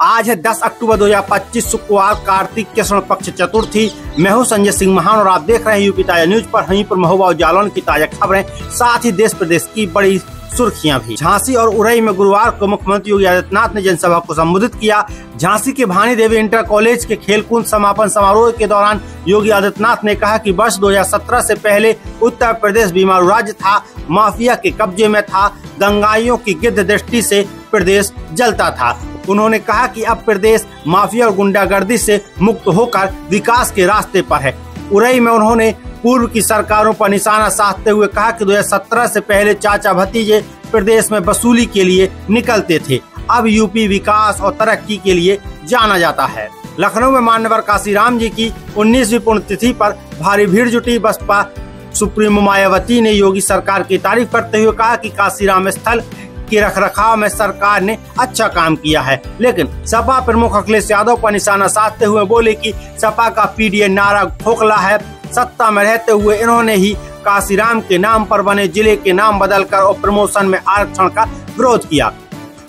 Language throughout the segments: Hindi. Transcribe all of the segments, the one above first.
आज है 10 अक्टूबर 2025 शुक्रवार, कार्तिक कृष्ण पक्ष चतुर्थी। मैं हूं संजय सिंह महान और आप देख रहे हैं यूपी ताजा न्यूज पर। वहीं पर महोबा और जालौन की ताजा खबरें, साथ ही देश प्रदेश की बड़ी सुर्खियां भी। झांसी और उरई में गुरुवार को मुख्यमंत्री योगी आदित्यनाथ ने जनसभा को संबोधित किया। झांसी के भानी देवी इंटर कॉलेज के खेलकूद समापन समारोह के दौरान योगी आदित्यनाथ ने कहा कि वर्ष 2017 से पहले उत्तर प्रदेश बीमारू राज्य था, माफिया के कब्जे में था, दंगाइयों की गिद्ध दृष्टि से प्रदेश जलता था। उन्होंने कहा कि अब प्रदेश माफिया और गुंडागर्दी से मुक्त होकर विकास के रास्ते पर है। उरई में उन्होंने पूर्व की सरकारों पर निशाना साधते हुए कहा कि 2017 से पहले चाचा भतीजे प्रदेश में वसूली के लिए निकलते थे, अब यूपी विकास और तरक्की के लिए जाना जाता है। लखनऊ में मान्यवर काशीराम जी की 19वीं पुण्यतिथि पर भारी भीड़ जुटी। बसपा सुप्रीमो मायावती ने योगी सरकार की तारीफ करते हुए कहा कि काशीराम स्थल के रखरखाव में सरकार ने अच्छा काम किया है, लेकिन सपा प्रमुख अखिलेश यादव पर निशाना साधते हुए बोले कि सपा का पीडीए नारा खोखला है। सत्ता में रहते हुए इन्होंने ही काशीराम के नाम पर बने जिले के नाम बदलकर और प्रमोशन में आरक्षण का विरोध किया।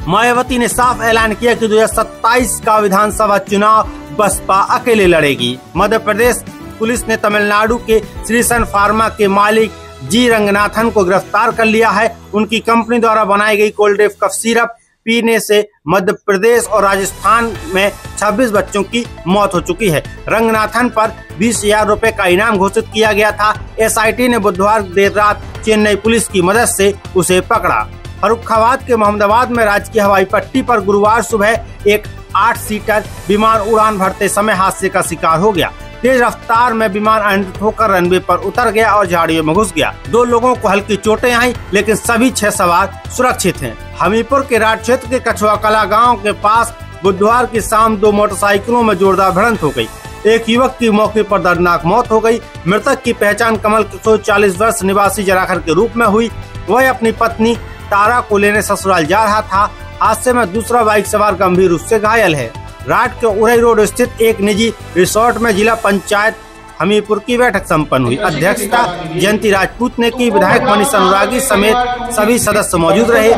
मायावती ने साफ ऐलान किया कि 2027 का विधानसभा चुनाव बसपा अकेले लड़ेगी। मध्य प्रदेश पुलिस ने तमिलनाडु के श्रीसन फार्मा के मालिक जी रंगनाथन को गिरफ्तार कर लिया है। उनकी कंपनी द्वारा बनाई गई कोल्डेफ कफ सिरप पीने से मध्य प्रदेश और राजस्थान में 26 बच्चों की मौत हो चुकी है। रंगनाथन पर 20,000 रुपए का इनाम घोषित किया गया था। एसआईटी ने बुधवार देर रात चेन्नई पुलिस की मदद से उसे पकड़ा। फर्रुखाबाद के मोहम्मदाबाद में राजकीय हवाई पट्टी पर गुरुवार सुबह एक 8 सीटर विमान उड़ान भरते समय हादसे का शिकार हो गया। तेज रफ्तार में विमान अनियंत्रित होकर रनवे पर उतर गया और झाड़ियों में घुस गया। 2 लोगों को हल्की चोटें आई, लेकिन सभी 6 सवार सुरक्षित हैं। हमीरपुर के राट क्षेत्र के कछुआ कला गांव के पास बुधवार की शाम 2 मोटरसाइकिलों में जोरदार भिड़ंत हो गई। एक युवक की मौके पर दर्दनाक मौत हो गई। मृतक की पहचान कमल किशोर 40 वर्ष निवासी जराखर के रूप में हुई। वह अपनी पत्नी तारा को लेने ससुराल जा रहा था। हादसे में दूसरा बाइक सवार गंभीर रूप से घायल है। राट के उरई रोड स्थित एक निजी रिसोर्ट में जिला पंचायत हमीरपुर की बैठक संपन्न हुई। अध्यक्षता जयंती राजपूत ने की। विधायक मनीष अनुरागी समेत सभी सदस्य मौजूद रहे।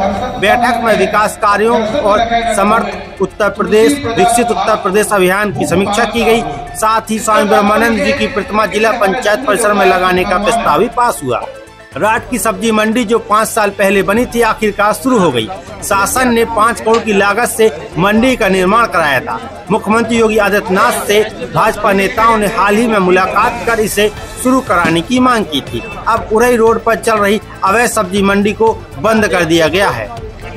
बैठक में विकास कार्यों और समर्थ उत्तर प्रदेश विकसित उत्तर प्रदेश अभियान की समीक्षा की गई। साथ ही स्वामी ब्रह्मानंद जी की प्रतिमा जिला पंचायत परिसर में लगाने का प्रस्ताव भी पास हुआ। राट की सब्जी मंडी जो 5 साल पहले बनी थी, आखिरकार शुरू हो गई। शासन ने 5 करोड़ की लागत से मंडी का निर्माण कराया था। मुख्यमंत्री योगी आदित्यनाथ से भाजपा नेताओं ने हाल ही में मुलाकात कर इसे शुरू कराने की मांग की थी। अब उरई रोड पर चल रही अवैध सब्जी मंडी को बंद कर दिया गया है।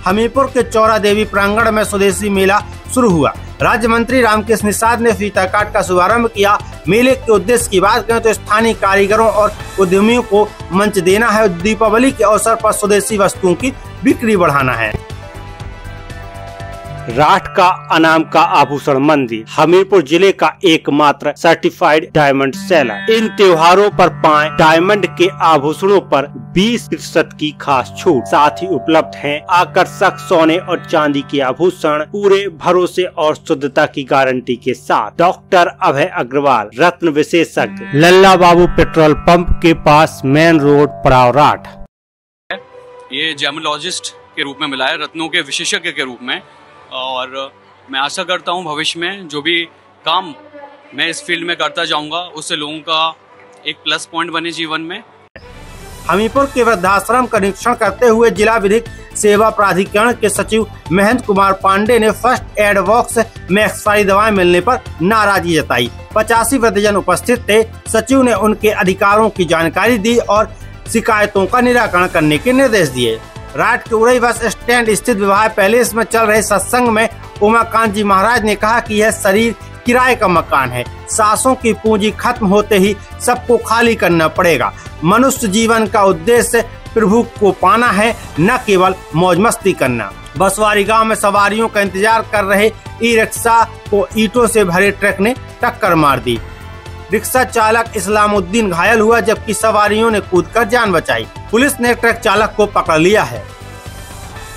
हमीरपुर के चौरा देवी प्रांगण में स्वदेशी मेला शुरू हुआ। राज्य मंत्री रामकृष्ण निषाद ने फीता काट का शुभारंभ किया। मेले के उद्देश्य की बात करें तो स्थानीय कारीगरों और उद्यमियों को मंच देना है। दीपावली के अवसर पर स्वदेशी वस्तुओं की बिक्री बढ़ाना है। राठ का अनाम का आभूषण मंदिर हमीरपुर जिले का एकमात्र सर्टिफाइड डायमंड सेलर। इन त्योहारों पर पाएं डायमंड के आभूषणों पर 20% की खास छूट। साथ ही उपलब्ध हैं आकर्षक सोने और चांदी के आभूषण पूरे भरोसे और शुद्धता की गारंटी के साथ। डॉक्टर अभय अग्रवाल रत्न विशेषज्ञ, लल्ला बाबू पेट्रोल पंप के पास, मेन रोड, पड़ाव, राठ। ये जेमोलॉजिस्ट के रूप में मिला है, रत्नों के विशेषज्ञ के रूप में, और मैं आशा करता हूँ भविष्य में जो भी काम मैं इस फील्ड में करता जाऊंगा उससे लोगों का एक प्लस पॉइंट बने जीवन में। हमीरपुर के वृद्धाश्रम का निरीक्षण करते हुए जिला विधिक सेवा प्राधिकरण के सचिव महेंद्र कुमार पांडे ने फर्स्ट एड बॉक्स में एक्सपायरी दवाएं मिलने पर नाराजगी जताई। 85 वृद्धजन उपस्थित थे। सचिव ने उनके अधिकारों की जानकारी दी और शिकायतों का निराकरण करने के निर्देश दिए। राट के उरई बस स्टैंड स्थित विवाह पैलेस में चल रहे सत्संग में उमाकांत जी महाराज ने कहा कि यह शरीर किराए का मकान है। सांसों की पूंजी खत्म होते ही सबको खाली करना पड़ेगा। मनुष्य जीवन का उद्देश्य प्रभु को पाना है, न केवल मौज मस्ती करना। बसवारी गांव में सवारियों का इंतजार कर रहे ई रिक्शा को ईंटों से भरे ट्रक ने टक्कर मार दी। रिक्शा चालक इस्लामुद्दीन घायल हुआ, जबकि सवारियों ने कूदकर जान बचाई। पुलिस ने ट्रक चालक को पकड़ लिया है।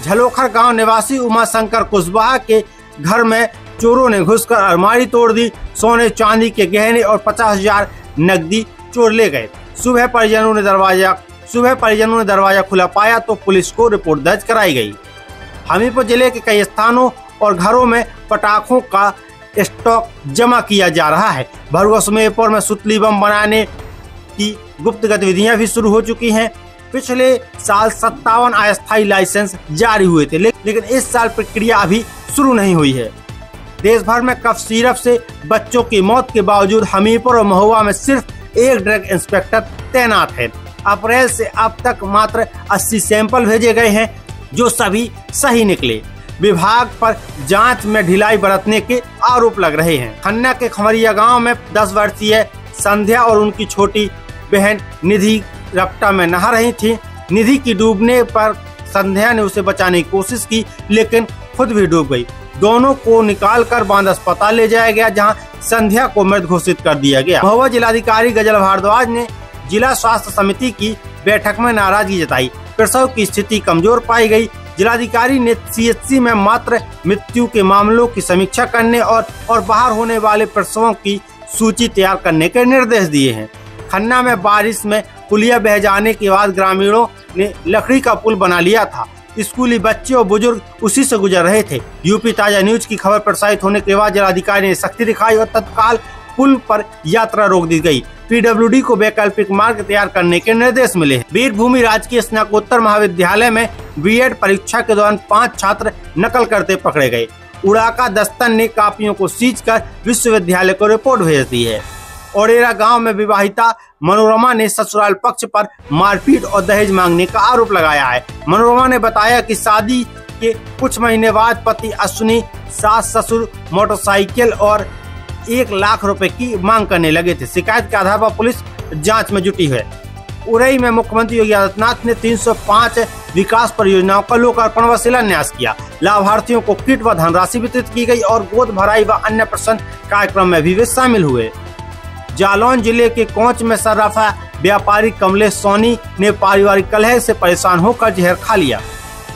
झलोखर गांव निवासी उमा शंकर कुशवाहा के घर में चोरों ने घुसकर अलमारी तोड़ दी। सोने चांदी के गहने और 50,000 नकदी चोर ले गए। सुबह परिजनों ने दरवाजा खुला पाया तो पुलिस को रिपोर्ट दर्ज कराई गई। हमीरपुर जिले के कई स्थानों और घरों में पटाखों का स्टॉक जमा किया जा रहा है। भरुआ सुमेरपुर में सुतली बम बनाने की गुप्त गतिविधियां भी शुरू हो चुकी हैं। पिछले साल 57 अस्थायी लाइसेंस जारी हुए थे, लेकिन इस साल प्रक्रिया अभी शुरू नहीं हुई है। देश भर में कफ सिरप से बच्चों की मौत के बावजूद हमीरपुर और महुआ में सिर्फ एक ड्रग इंस्पेक्टर तैनात है। अप्रैल से अब तक मात्र 80 सैंपल भेजे गए हैं, जो सभी सही निकले। विभाग पर जांच में ढिलाई बरतने के आरोप लग रहे हैं। खन्ना के खमरिया गांव में 10 वर्षीय संध्या और उनकी छोटी बहन निधि रपटा में नहा रही थी। निधि की डूबने पर संध्या ने उसे बचाने की कोशिश की, लेकिन खुद भी डूब गई। दोनों को निकालकर बांध अस्पताल ले जाया गया, जहां संध्या को मृत घोषित कर दिया गया। महुआ जिलाधिकारी गजल भारद्वाज ने जिला स्वास्थ्य समिति की बैठक में नाराजगी जताई। प्रसव की स्थिति कमजोर पाई गई। जिलाधिकारी ने CHC में मात्र मृत्यु के मामलों की समीक्षा करने और बाहर होने वाले प्रसवों की सूची तैयार करने के निर्देश दिए हैं। खन्ना में बारिश में पुलिया बह जाने के बाद ग्रामीणों ने लकड़ी का पुल बना लिया था। स्कूली बच्चे और बुजुर्ग उसी से गुजर रहे थे। यूपी ताजा न्यूज की खबर प्रसारित होने के बाद जिलाधिकारी ने सख्ती दिखाई और तत्काल पुल पर यात्रा रोक दी गई। PWD को वैकल्पिक मार्ग तैयार करने के निर्देश मिले हैं। वीरभूमि राजकीय स्नातकोत्तर महाविद्यालय में B.Ed परीक्षा के दौरान 5 छात्र नकल करते पकड़े गए। उड़ाका दस्तन ने कापियों को सीज कर विश्वविद्यालय को रिपोर्ट भेज दी है। ओडेरा गांव में विवाहिता मनोरमा ने ससुराल पक्ष पर मारपीट और दहेज मांगने का आरोप लगाया है। मनोरमा ने बताया कि शादी के कुछ महीने बाद पति अश्विनी सास ससुर मोटरसाइकिल और 1 लाख रुपए की मांग करने लगे थे। शिकायत के आधार पर पुलिस जांच में जुटी है। उरई में मुख्यमंत्री योगी आदित्यनाथ ने 305 विकास परियोजनाओं का लोकार्पण व शिलान्यास किया। लाभार्थियों को किट व धनराशि वितरित की गई और गोद भराई व अन्य प्रसन्न कार्यक्रम में भी वे शामिल हुए। जालौन जिले के कोंच में सर्राफा व्यापारी कमलेश सोनी ने पारिवारिक कलह से परेशान होकर जहर खा लिया।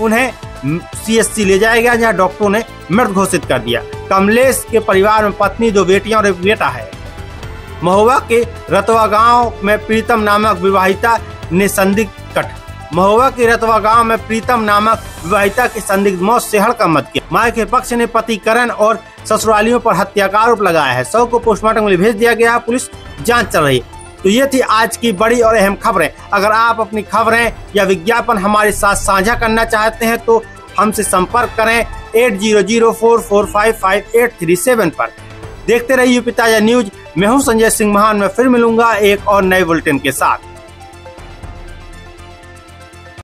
उन्हें CHC ले जाया गया, जहां डॉक्टरों ने मृत घोषित कर दिया। कमलेश के परिवार में पत्नी, 2 बेटियां और 1 बेटा है। महुआ के रतवा गांव में प्रीतम नामक विवाहिता की संदिग्ध मौत से हड़कंप मच गया। मां के पक्ष ने पति करण और ससुरालियों पर हत्या का आरोप लगाया है। शव को पोस्टमार्टम के लिए भेज दिया गया। पुलिस जांच चल रही है। तो ये थी आज की बड़ी और अहम खबरें। अगर आप अपनी खबरें या विज्ञापन हमारे साथ साझा करना चाहते हैं तो हमसे संपर्क करें 8004455837 पर। देखते रहिए यूपी ताजा न्यूज। मैं हूं संजय सिंह महान। मैं फिर मिलूंगा एक और नए बुलेटिन के साथ।